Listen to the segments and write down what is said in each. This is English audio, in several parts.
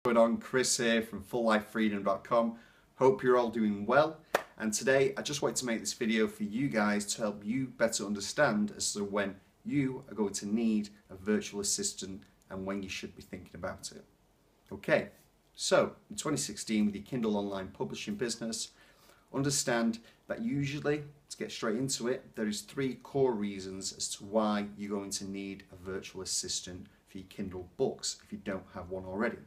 Going on, Chris here from fulllifefreedom.com. Hope you're all doing well, and today I just wanted to make this video for you guys to help you better understand as to when you are going to need a virtual assistant and when you should be thinking about it. Okay, so in 2016 with your Kindle online publishing business, understand that usually, to get straight into it, there is 3 core reasons as to why you're going to need a virtual assistant for your Kindle books if you don't have one already.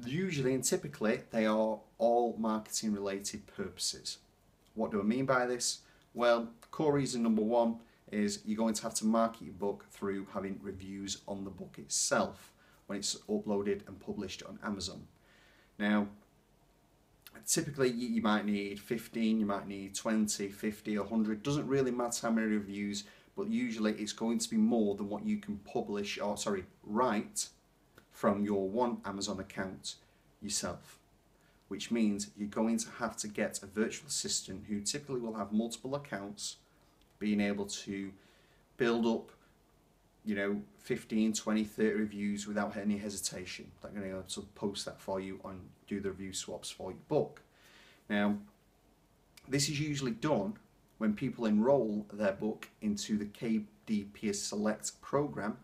Usually and typically they are all marketing related purposes. What do I mean by this? Well, core reason number 1 is you're going to have to market your book through having reviews on the book itself when it's uploaded and published on Amazon. Now, typically you might need 15, you might need 20, 50, 100, doesn't really matter how many reviews, but usually it's going to be more than what you can write from your one Amazon account yourself, which means you're going to have to get a virtual assistant who typically will have multiple accounts, being able to build up 15, 20, 30 reviews without any hesitation. They're going to be able to post that for you and do the review swaps for your book. Now, this is usually done when people enroll their book into the KDP Select program,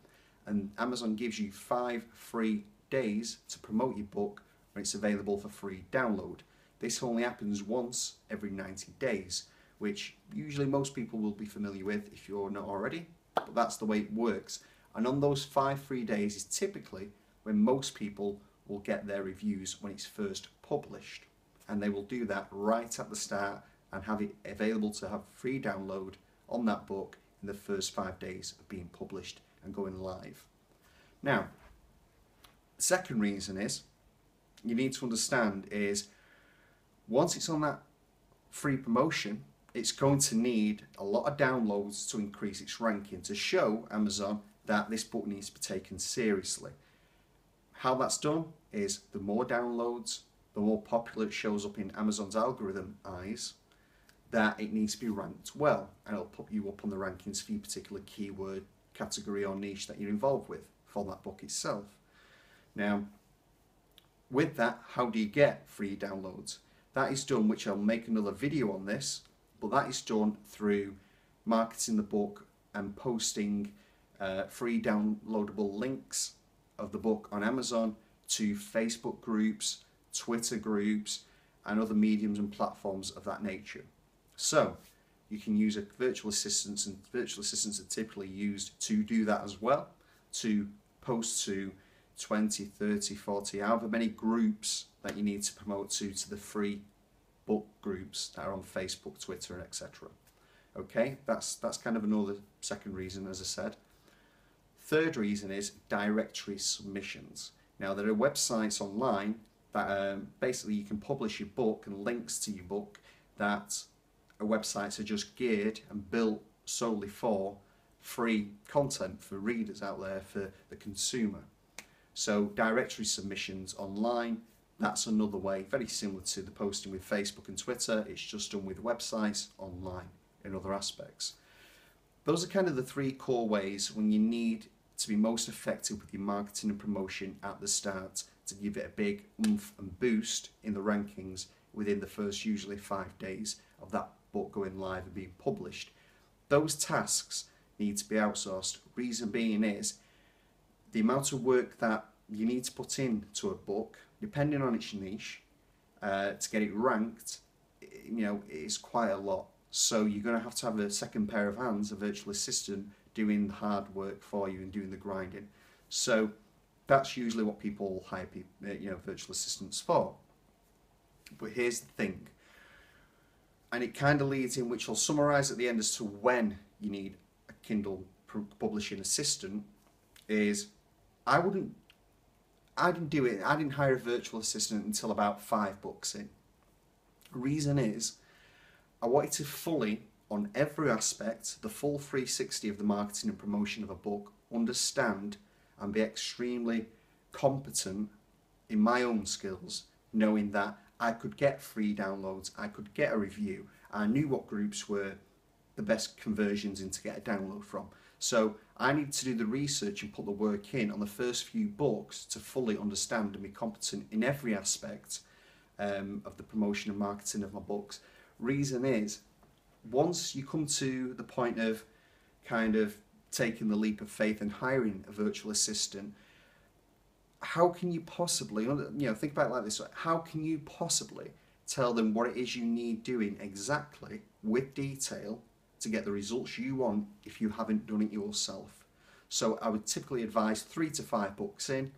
and Amazon gives you 5 free days to promote your book when it's available for free download. This only happens once every 90 days, which usually most people will be familiar with if you're not already, but that's the way it works. And on those 5 free days is typically when most people will get their reviews when it's first published, and they will do that right at the start and have it available to have free download on that book in the first 5 days of being published and going live. Now, the second reason is you need to understand is once it's on that free promotion, it's going to need a lot of downloads to increase its ranking, to show Amazon that this book needs to be taken seriously. How that's done is the more downloads, the more popular it shows up in Amazon's algorithm eyes, that it needs to be ranked well, and it'll put you up on the rankings for your particular keyword, category or niche that you're involved with for that book itself. Now, with that, how do you get free downloads? That is done, which I'll make another video on this, but that is done through marketing the book and posting free downloadable links of the book on Amazon to Facebook groups, Twitter groups, and other mediums and platforms of that nature. So you can use a virtual assistant, and virtual assistants are typically used to do that as well, to post to 20, 30, 40, however many groups that you need to promote to the free book groups that are on Facebook, Twitter, and etc. Okay, that's kind of another second reason, as I said. Third reason is directory submissions. Now, there are websites online that basically you can publish your book and links to your book that websites are just geared and built solely for free content for readers out there, for the consumer. So directory submissions online, that's another way, very similar to the posting with Facebook and Twitter. It's just done with websites online in other aspects. Those are kind of the 3 core ways when you need to be most effective with your marketing and promotion at the start to give it a big oomph and boost in the rankings within the first usually 5 days of that book going live and being published. Those tasks need to be outsourced. Reason being is the amount of work that you need to put into a book, depending on its niche, to get it ranked, is quite a lot. So you're going to have a second pair of hands, a virtual assistant, doing the hard work for you and doing the grinding. So that's usually what people hire virtual assistants for. But here's the thing, and it kind of leads in, which I'll summarize at the end as to when you need a Kindle publishing assistant, is I didn't hire a virtual assistant until about 5 books in. Reason is, I wanted to fully, on every aspect, the full 360 of the marketing and promotion of a book, understand and be extremely competent in my own skills, knowing that I could get free downloads, I could get a review, I knew what groups were the best conversions in to get a download from. So I need to do the research and put the work in on the first few books to fully understand and be competent in every aspect of the promotion and marketing of my books. Reason is, once you come to the point of kind of taking the leap of faith and hiring a virtual assistant, how can you possibly, think about it like this, how can you possibly tell them what it is you need doing exactly with detail to get the results you want if you haven't done it yourself? So I would typically advise 3 to 5 books in.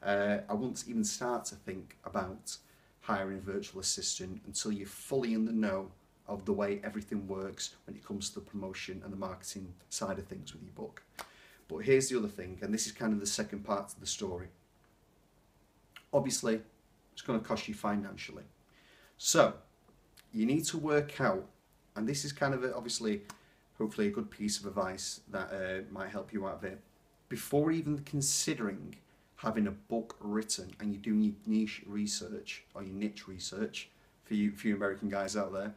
I wouldn't even start to think about hiring a virtual assistant until you're fully in the know of the way everything works when it comes to the promotion and the marketing side of things with your book. But here's the other thing, and this is kind of the second part of the story. Obviously, it's going to cost you financially. So you need to work out, and this is kind of obviously, hopefully a good piece of advice that might help you out there. Before even considering having a book written and you're doing your niche research or your niche research, for you American guys out there,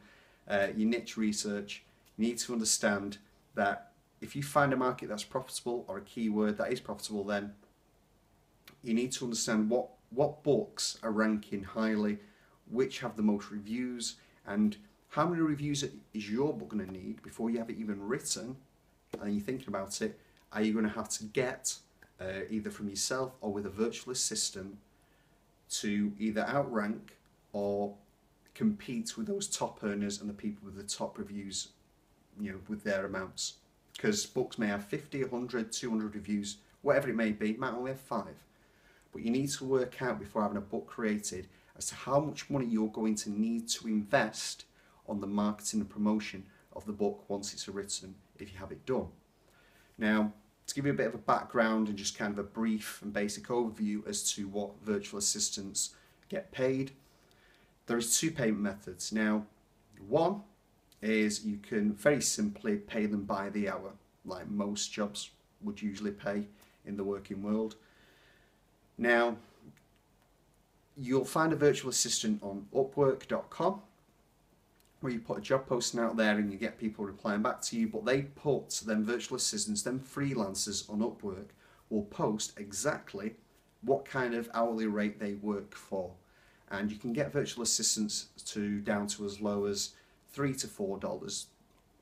your niche research, you need to understand that if you find a market that's profitable or a keyword that is profitable, then you need to understand what books are ranking highly, which have the most reviews, and how many reviews is your book going to need before you have it even written, and you're thinking about it. Are you going to have to get either from yourself or with a virtual assistant to either outrank or compete with those top earners and the people with the top reviews, with their amounts? Because books may have 50, 100, 200 reviews, whatever it may be. It might only have 5. But you need to work out before having a book created as to how much money you're going to need to invest on the marketing and promotion of the book once it's written, if you have it done. Now, to give you a bit of a background and just kind of a brief and basic overview as to what virtual assistants get paid, there is 2 payment methods. Now, one is you can very simply pay them by the hour, like most jobs would usually pay in the working world. Now, you'll find a virtual assistant on Upwork.com, where you put a job posting out there and you get people replying back to you, but they put them virtual assistants, them freelancers on Upwork will post exactly what kind of hourly rate they work for. And you can get virtual assistants down to as low as $3 to $4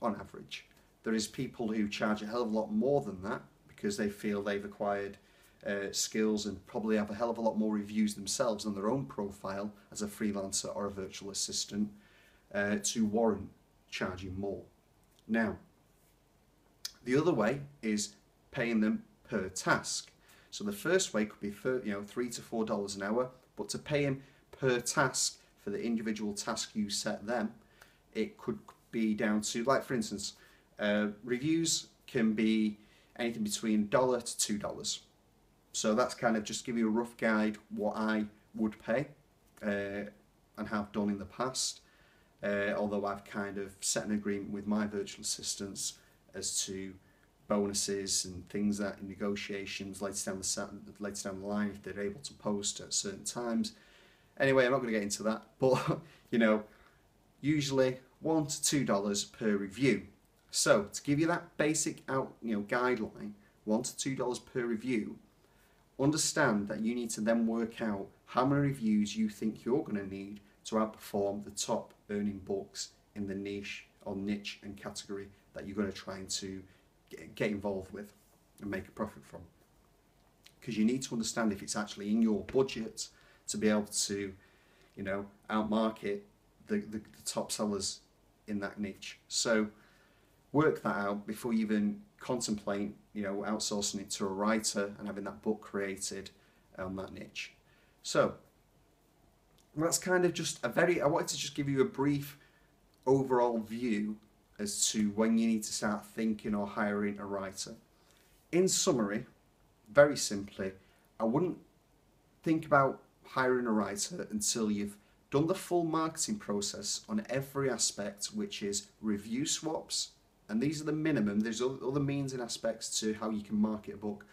on average. There is people who charge a hell of a lot more than that because they feel they've acquired skills and probably have a hell of a lot more reviews themselves on their own profile as a freelancer or a virtual assistant to warrant charging more. Now, the other way is paying them per task. So the first way could be $3 to $4 an hour, but to pay them per task for the individual task you set them, it could be down to, like for instance, reviews can be anything between $1 to $2. So that's kind of just give you a rough guide what I would pay and have done in the past. Although I've kind of set an agreement with my virtual assistants as to bonuses and things that in negotiations later down the line if they're able to post at certain times. Anyway, I'm not going to get into that, but usually $1 to $2 per review. So to give you that basic guideline, $1 to $2 per review, understand that you need to then work out how many reviews you think you're going to need to outperform the top earning books in the niche and category that you're going to try to get involved with and make a profit from. Because you need to understand if it's actually in your budget to be able to, outmarket the top sellers in that niche. So work that out before you even contemplate, outsourcing it to a writer and having that book created on that niche. So that's kind of just I wanted to just give you a brief overall view as to when you need to start thinking or hiring a writer. In summary, very simply, I wouldn't think about hiring a writer until you've done the full marketing process on every aspect, which is review swaps. And these are the minimum. There's other means and aspects to how you can market a book,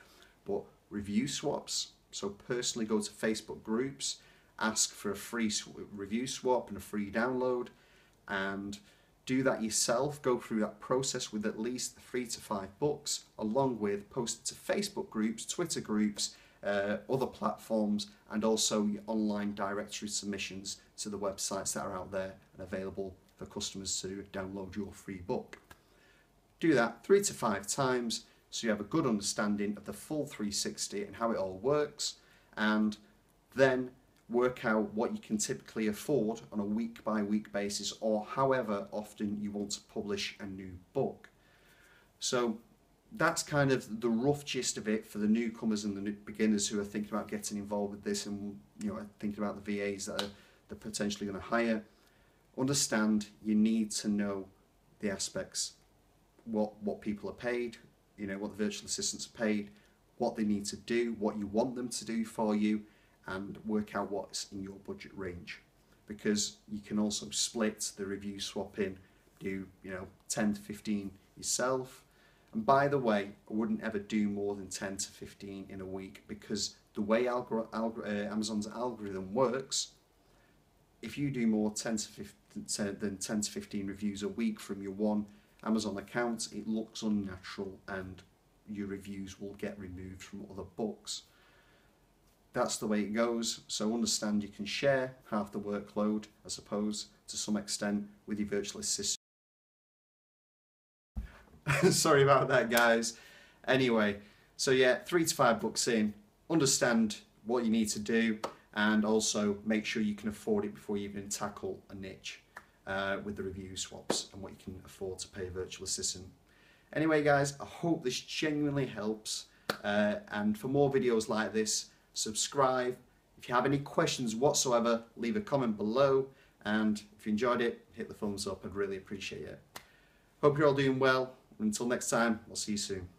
but review swaps. So personally go to Facebook groups, ask for a free review swap and a free download, and Do that yourself, go through that process with at least 3 to 5 books, along with post to Facebook groups, Twitter groups, other platforms, and also your online directory submissions to the websites that are out there and available for customers to download your free book. Do that 3 to 5 times so you have a good understanding of the full 360 and how it all works, and then work out what you can typically afford on a week-by-week basis, or however often you want to publish a new book. So that's kind of the rough gist of it for the newcomers and the beginners who are thinking about getting involved with this, and thinking about the VAs that they're potentially going to hire. Understand you need to know the aspects, what people are paid, what the virtual assistants are paid, what they need to do, what you want them to do for you, and work out what's in your budget range, because you can also split the review swapping, do 10 to 15 yourself. And by the way, I wouldn't ever do more than 10 to 15 in a week, because the way Amazon's algorithm works, if you do more than 10 to 15 reviews a week from your one Amazon account, it looks unnatural and your reviews will get removed from other books. That's the way it goes. So understand you can share half the workload, I suppose, to some extent, with your virtual assistant. Sorry about that, guys. Anyway, so yeah, 3 to 5 books in, understand what you need to do, and also make sure you can afford it before you even tackle a niche with the review swaps and what you can afford to pay a virtual assistant. Anyway, guys, I hope this genuinely helps, and for more videos like this, subscribe. If you have any questions whatsoever, leave a comment below, and if you enjoyed it, hit the thumbs up. I'd really appreciate it. Hope you're all doing well. Until next time, I'll see you soon.